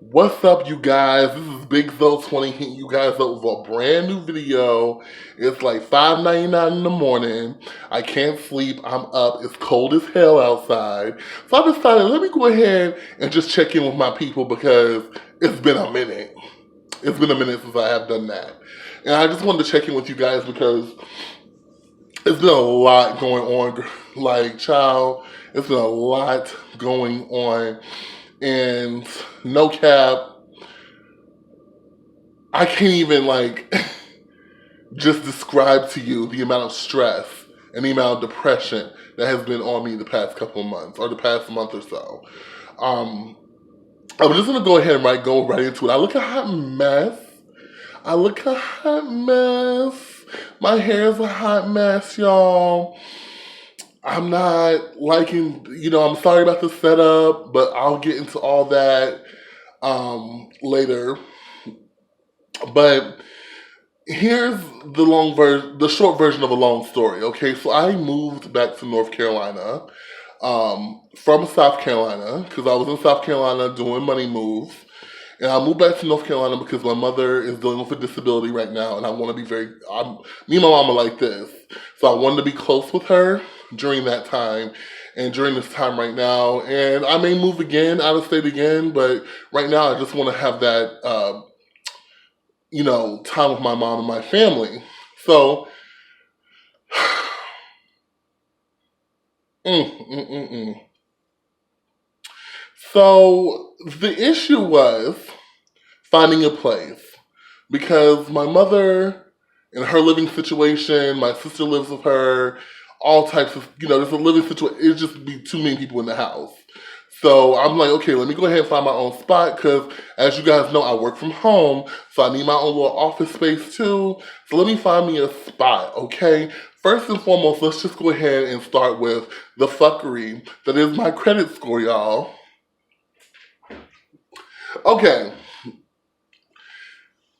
What's up, you guys? This is Big Zo 20 hitting you guys up with a brand new video. It's like 5:99 in the morning. I can't sleep. I'm up. It's cold as hell outside. So I decided, let me go ahead and just check in with my people because it's been a minute. It's been a minute since I have done that. And I just wanted to check in with you guys because it's been a lot going on. Like, child, it's been a lot going on. And no cap, I can't even just describe to you the amount of stress and the amount of depression that has been on me the past couple of months or the past month or so. I'm just gonna go ahead and go right into it. I look a hot mess. My hair is a hot mess, y'all. I'm not liking, I'm sorry about the setup, but I'll get into all that later. But here's the short version of a long story. Okay, so I moved back to North Carolina from South Carolina because I was in South Carolina doing money moves. And I moved back to North Carolina because my mother is dealing with a disability right now, and I want to be me and my mom are like this. So I wanted to be close with her during that time and during this time right now. And I may move again, out of state again, but right now I just want to have that, time with my mom and my family. So, So the issue was finding a place because my mother, in her living situation, my sister lives with her, all types of, there's a living situation. It'd just be too many people in the house. So I'm like, okay, let me go ahead and find my own spot because, as you guys know, I work from home, so I need my own little office space too. So let me find me a spot, okay? First and foremost, let's just go ahead and start with the fuckery that is my credit score, y'all. Okay.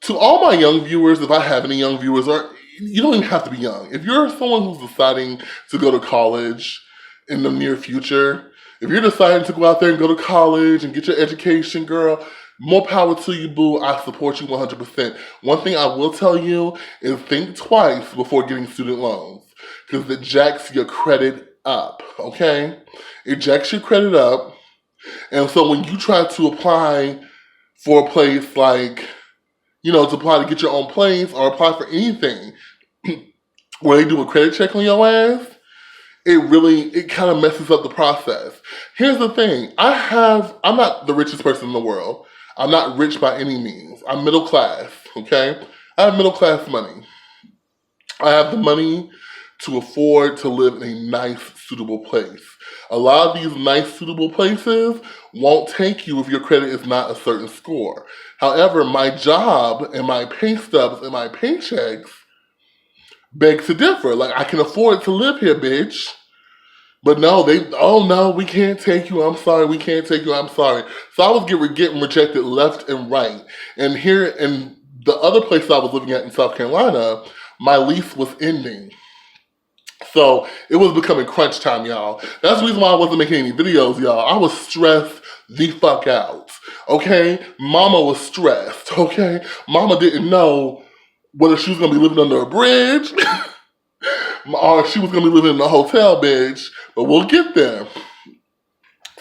To all my young viewers, if I have any young viewers, or you don't even have to be young. If you're someone who's deciding to go to college in the near future, if you're deciding to go out there and go to college and get your education, girl, more power to you, boo. I support you 100%. One thing I will tell you is think twice before getting student loans because it jacks your credit up, okay? It jacks your credit up. And so when you try to apply for a place to apply to get your own place or apply for anything where they do a credit check on your ass, it kind of messes up the process. Here's the thing. I'm not the richest person in the world. I'm not rich by any means. I'm middle class, okay? I have middle class money. I have the money to afford to live in a nice, suitable place. A lot of these nice, suitable places won't take you if your credit is not a certain score. However, my job and my pay stubs and my paychecks beg to differ. Like, I can afford to live here, bitch. But no, we can't take you. I'm sorry, we can't take you. I'm sorry. So I was getting rejected left and right. And here in the other place I was living at in South Carolina, my lease was ending. So it was becoming crunch time, y'all. That's the reason why I wasn't making any videos, y'all. I was stressed the fuck out, okay? Mama was stressed, okay? Mama didn't know whether she was going to be living under a bridge or she was going to be living in a hotel, bitch. But we'll get there.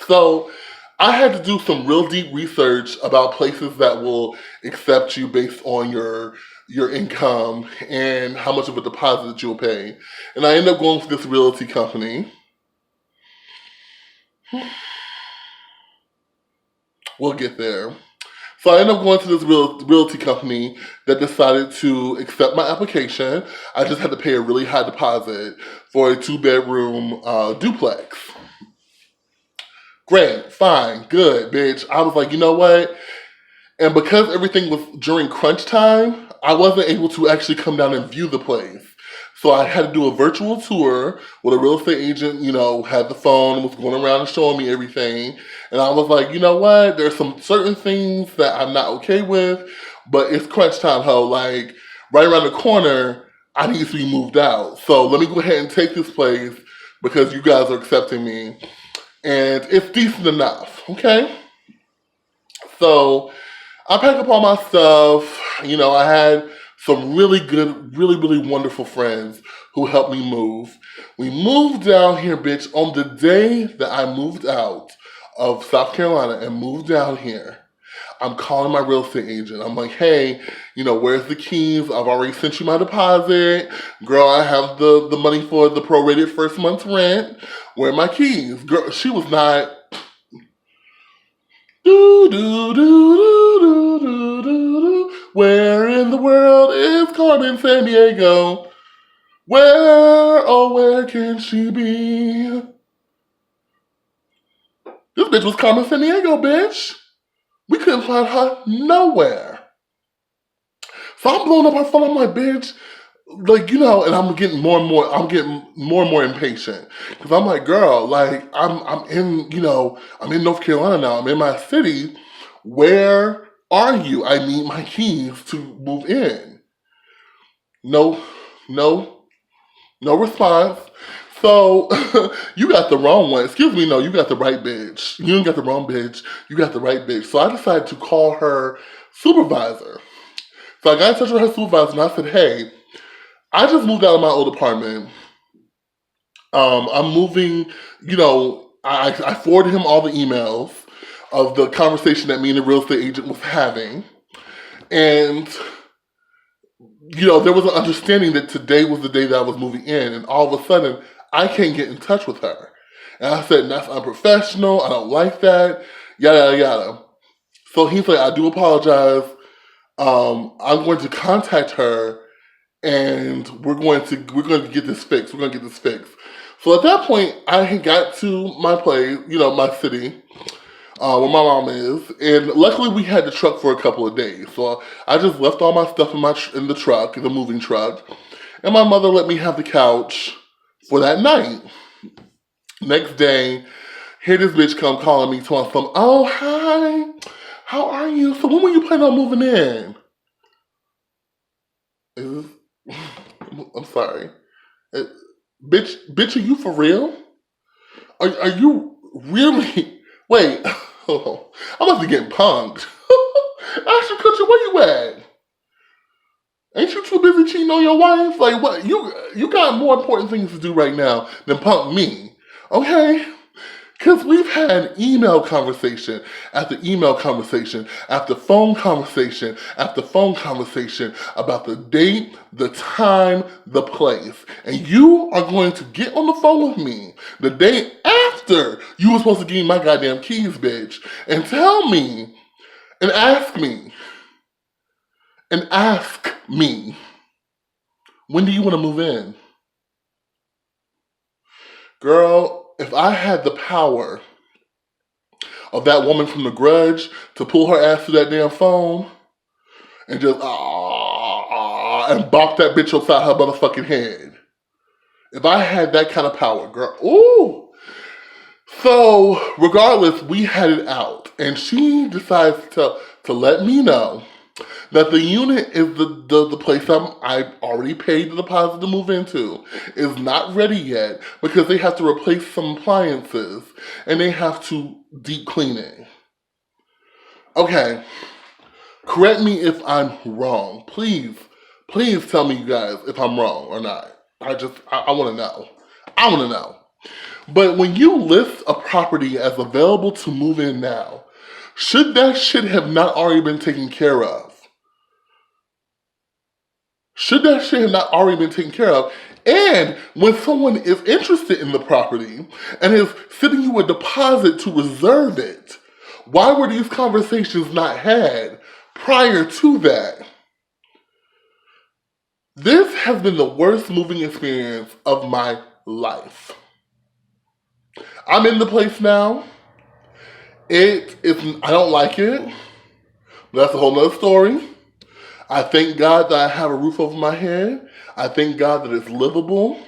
So I had to do some real deep research about places that will accept you based on your income and how much of a deposit that you'll pay. And I ended up going to this realty company. We'll get there. So I ended up going to this realty company that decided to accept my application. I just had to pay a really high deposit for a 2-bedroom duplex. Great, fine, good, bitch. I was like, you know what? And because everything was during crunch time, I wasn't able to actually come down and view the place. So I had to do a virtual tour with a real estate agent, had the phone, was going around and showing me everything. And I was like, you know what? There's some certain things that I'm not okay with, but it's crunch time, ho. Like, right around the corner, I need to be moved out. So let me go ahead and take this place because you guys are accepting me. And it's decent enough, okay? So I packed up all my stuff. You know, I had some really good, really, really wonderful friends who helped me move. We moved down here, bitch, on the day that I moved out of South Carolina and moved down here. I'm calling my real estate agent. I'm like, hey, you know, where's the keys? I've already sent you my deposit. Girl, I have the money for the prorated first month's rent. Where are my keys? Girl, she was not. Do, do, do, do, do, do, do, do. Where in the world is Carmen Sandiego? Where, oh, where can she be? This bitch was Carmen Sandiego, bitch. We couldn't find her nowhere. So I'm blowing up her phone. I'm like, bitch, like, you know, and I'm getting more and more impatient. Because I'm like, girl, like, I'm in, you know, I'm in North Carolina now. I'm in my city. Where are you? I need my keys to move in. No, no, no response. So you got the wrong one. Excuse me, no, you got the right bitch. You ain't got the wrong bitch. You got the right bitch. So I decided to call her supervisor. So I got in touch with her supervisor and I said, hey, I just moved out of my old apartment. I'm moving, you know, I forwarded him all the emails of the conversation that me and the real estate agent was having. And, you know, there was an understanding that today was the day that I was moving in. And all of a sudden, I can't get in touch with her. And I said, that's unprofessional. I don't like that. Yada, yada, yada. So he's like, I do apologize. I'm going to contact her and we're going to get this fixed. We're going to get this fixed. So at that point, I had got to my place, you know, my city, where my mom is, and luckily we had the truck for a couple of days. So I just left all my stuff in the truck, the moving truck, and my mother let me have the couch for that night. Next day, here this bitch come calling me, telling some, oh hi, how are you? So when were you planning on moving in? Is this, I'm sorry. Bitch, are you for real? Are you really? Wait, oh, I'm about to get punked. Ashton Kutcher, where you at? Ain't you too busy cheating on your wife? Like what? You got more important things to do right now than punk me, okay? Because we've had email conversation after email conversation after phone conversation after phone conversation about the date, the time, the place. And you are going to get on the phone with me the day after you were supposed to give me my goddamn keys, bitch, and tell me and ask me, when do you want to move in? Girl, if I had the power of that woman from The Grudge to pull her ass through that damn phone and just and bop that bitch upside her motherfucking head. If I had that kind of power, girl, ooh. So regardless, we had it out, and she decides to let me know that the unit is the place I already paid the deposit to move into is not ready yet because they have to replace some appliances and they have to deep clean it. Okay, correct me if I'm wrong. Please tell me, you guys, if I'm wrong or not. I want to know. I want to know. But when you list a property as available to move in now, should that shit have not already been taken care of? Should that shit have not already been taken care of? And when someone is interested in the property and is sending you a deposit to reserve it, why were these conversations not had prior to that? This has been the worst moving experience of my life. I'm in the place now. I don't like it. But that's a whole nother story. I thank God that I have a roof over my head. I thank God that it's livable.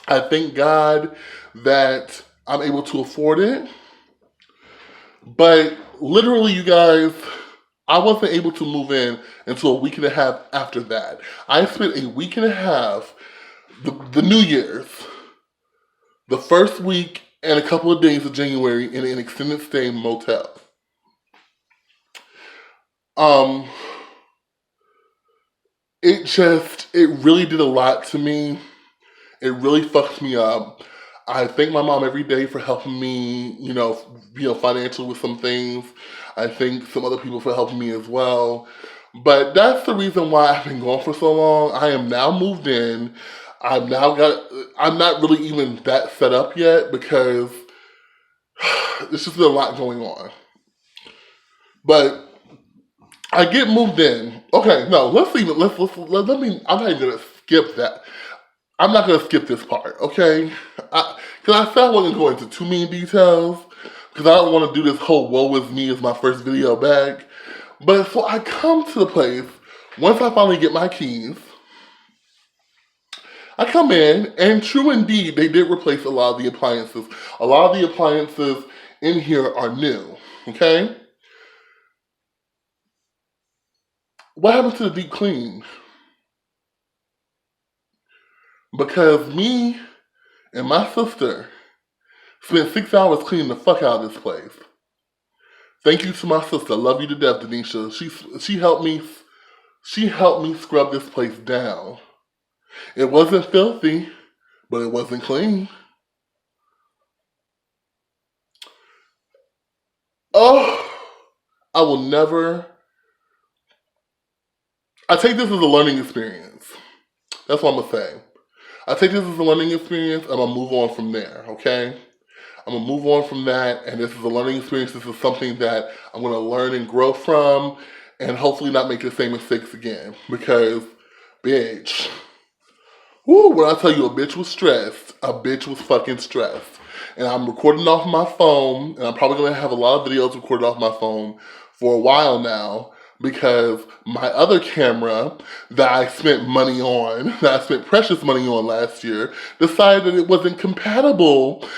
I thank God that I'm able to afford it. But literally, you guys, I wasn't able to move in until a week and a half after that. I spent a week and a half, the New Year's, the first week and a couple of days of January in an extended stay motel. Um, it really did a lot to me. It really fucks me up. I thank my mom every day for helping me, financially with some things. I thank some other people for helping me as well. But that's the reason why I've been gone for so long. I am now moved in. I'm not really even that set up yet because there's just been a lot going on. But I get moved in. Okay, no, let me. I'm not even gonna skip that. I'm not gonna skip this part, okay? Because I said I wasn't going into too many details because I don't want to do this whole "woe is me" as my first video back. But so I come to the place once I finally get my keys. I come in, and true indeed, they did replace a lot of the appliances. A lot of the appliances in here are new, okay? What happened to the deep clean? Because me and my sister spent 6 hours cleaning the fuck out of this place. Thank you to my sister. I love you to death, Denisha. She helped me. She helped me scrub this place down. It wasn't filthy, but it wasn't clean. Oh, I will never. I take this as a learning experience. That's what I'm gonna say. I take this as a learning experience. I'm gonna move on from there. Okay. I'm gonna move on from that, and this is a learning experience. This is something that I'm gonna learn and grow from, and hopefully not make the same mistakes again. Because, bitch, when I tell you a bitch was stressed, a bitch was fucking stressed. And I'm recording off my phone, and I'm probably gonna have a lot of videos recorded off my phone for a while now, because my other camera that I spent money on, that I spent precious money on last year, decided that it wasn't compatible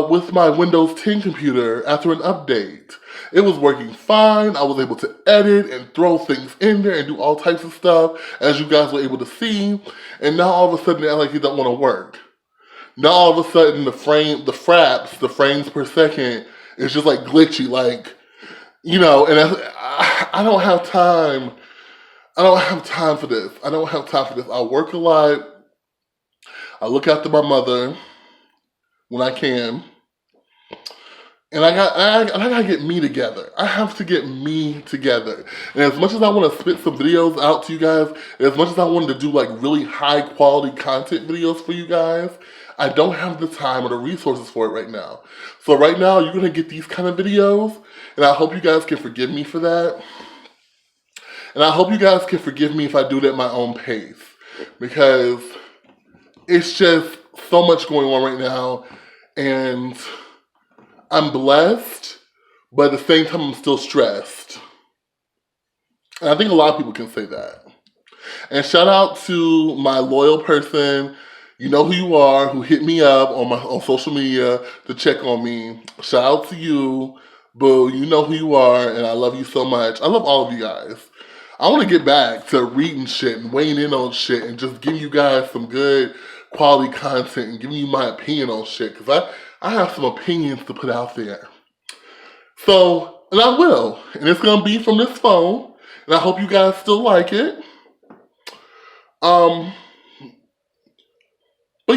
with my Windows 10 computer after an update. It was working fine. I was able to edit and throw things in there and do all types of stuff, as you guys were able to see. And now all of a sudden, they act like it don't want to work. Now all of a sudden, the frames per second, is just like glitchy, like, and I don't have time. I don't have time for this. I work a lot. I look after my mother when I can. And I gotta get me together. I have to get me together. And as much as I want to spit some videos out to you guys, and as much as I wanted to do like really high quality content videos for you guys, I don't have the time or the resources for it right now. So right now, you're gonna get these kind of videos, and I hope you guys can forgive me for that. And I hope you guys can forgive me if I do it at my own pace, because it's just so much going on right now, and I'm blessed, but at the same time, I'm still stressed. And I think a lot of people can say that. And shout out to my loyal person, you know who you are, who hit me up on social media to check on me. Shout out to you, boo. You know who you are, and I love you so much. I love all of you guys. I want to get back to reading shit and weighing in on shit and just giving you guys some good quality content and giving you my opinion on shit, because I have some opinions to put out there. So, and I will. And it's going to be from this phone. And I hope you guys still like it. But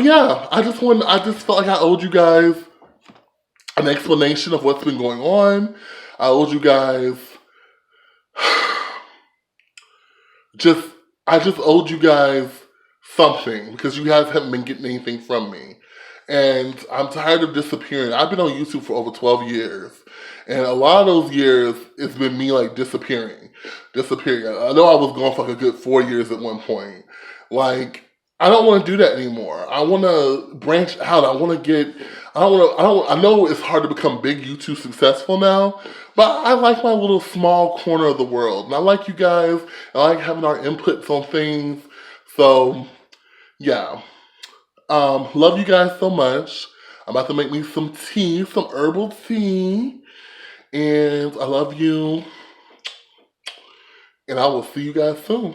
yeah, I just felt like I owed you guys an explanation of what's been going on. I just owed you guys something, because you guys haven't been getting anything from me. And I'm tired of disappearing. I've been on YouTube for over 12 years. And a lot of those years, it's been me like disappearing. I know I was gone for like a good 4 years at one point. Like, I don't want to do that anymore. I want to branch out. I know it's hard to become big YouTube successful now, but I like my little small corner of the world. And I like you guys. I like having our inputs on things. So, yeah. Love you guys so much. I'm about to make me some tea, some herbal tea. And I love you. And I will see you guys soon.